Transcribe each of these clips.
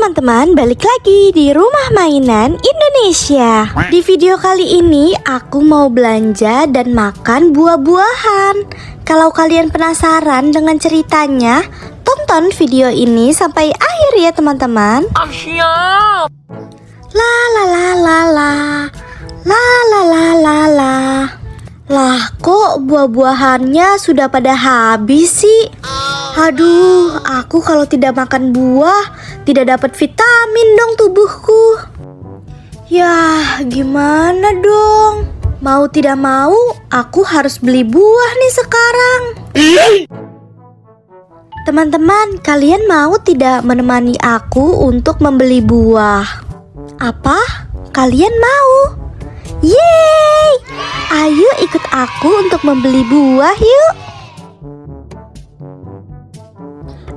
teman-teman, balik lagi di Rumah Mainan Indonesia. Di video kali ini aku mau belanja dan makan buah-buahan. Kalau kalian penasaran dengan ceritanya, tonton video ini sampai akhir ya teman-teman. Siap. La la la la la. La la la la la. Lah, kok buah-buahannya sudah pada habis sih? Aduh, aku kalau tidak makan buah, tidak dapat vitamin dong tubuhku. Yah, gimana dong? Mau tidak mau, aku harus beli buah nih sekarang. Teman-teman, kalian mau tidak menemani aku untuk membeli buah? Apa? Kalian mau? Yeay! Ayo ikut aku untuk membeli buah yuk.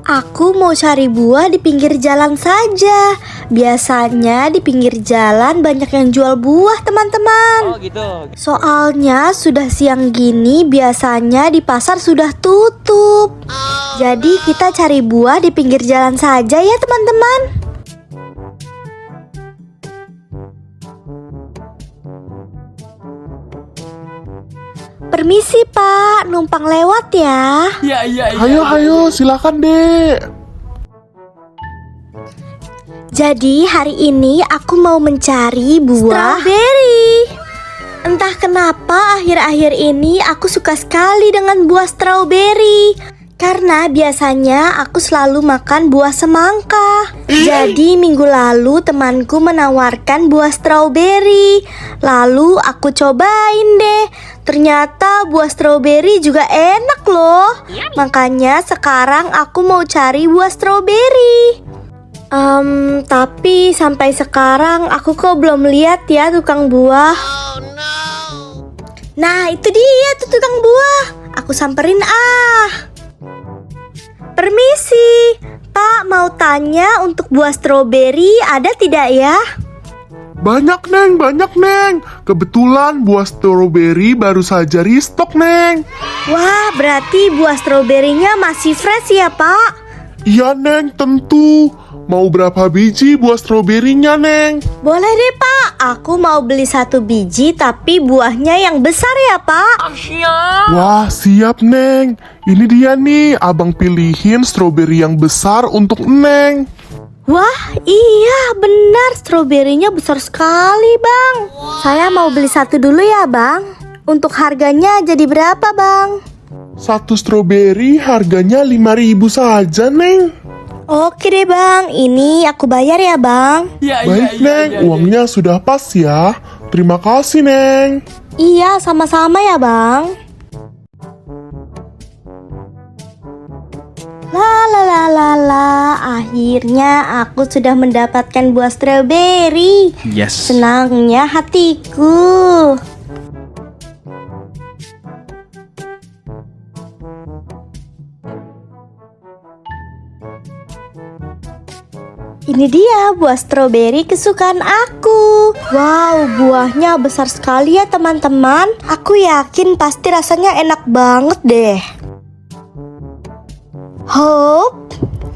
Aku mau cari buah di pinggir jalan saja. Biasanya di pinggir jalan banyak yang jual buah teman-teman. Oh gitu. Soalnya sudah siang gini biasanya di pasar sudah tutup. Jadi kita cari buah di pinggir jalan saja ya teman-teman. Permisi Pak, numpang lewat ya. Iya. Ayo, silakan Dek. Jadi hari ini aku mau mencari buah strawberry. Entah kenapa akhir-akhir ini aku suka sekali dengan buah strawberry. Karena biasanya aku selalu makan buah semangka. Jadi minggu lalu temanku menawarkan buah strawberry. Lalu aku cobain deh. Ternyata buah strawberry juga enak loh. Makanya sekarang aku mau cari buah strawberry. Tapi sampai sekarang aku kok belum lihat ya tukang buah. Nah itu dia tuh tukang buah. Aku samperin ah. Permisi, Pak mau tanya untuk buah stroberi ada tidak ya? Banyak Neng. Kebetulan buah stroberi baru saja restock Neng. Wah, berarti buah stroberinya masih fresh ya Pak? Iya Neng, tentu. Mau berapa biji buah stroberinya Neng? Boleh deh Pak, aku mau beli 1 biji tapi buahnya yang besar ya Pak. Siap. Wah, siap Neng. Ini dia nih, abang pilihin stroberi yang besar untuk Neng. Wah, iya benar stroberinya besar sekali Bang. Saya mau beli 1 dulu ya Bang. Untuk harganya jadi berapa Bang? 1 stroberi harganya 5.000 saja Neng. Oke deh Bang, ini aku bayar ya Bang. Baik Neng, uangnya sudah pas ya. Terima kasih Neng. Iya, sama-sama ya Bang. La, akhirnya aku sudah mendapatkan buah stroberi. Yes. Senangnya hatiku. Ini dia buah stroberi kesukaan aku. Wow, buahnya besar sekali ya teman-teman. Aku yakin pasti rasanya enak banget deh. Hop,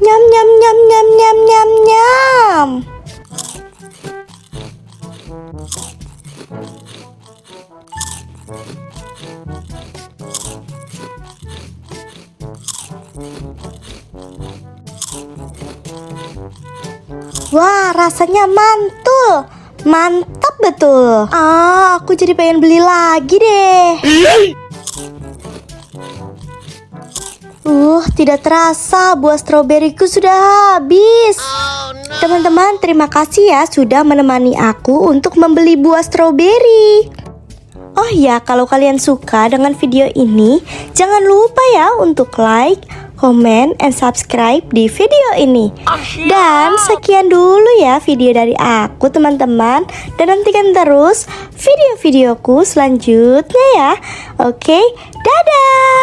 nyam nyam nyam nyam nyam nyam nyam. Wah, rasanya mantul. Mantap betul. Aku jadi pengen beli lagi deh. Tidak terasa buah stroberiku sudah habis. Teman-teman, terima kasih ya sudah menemani aku untuk membeli buah stroberi. Oh ya, kalau kalian suka dengan video ini, jangan lupa ya untuk like, comment, and subscribe di video ini. Dan sekian dulu ya video dari aku teman-teman. Dan nantikan terus video-videoku selanjutnya ya. Oke, dadah.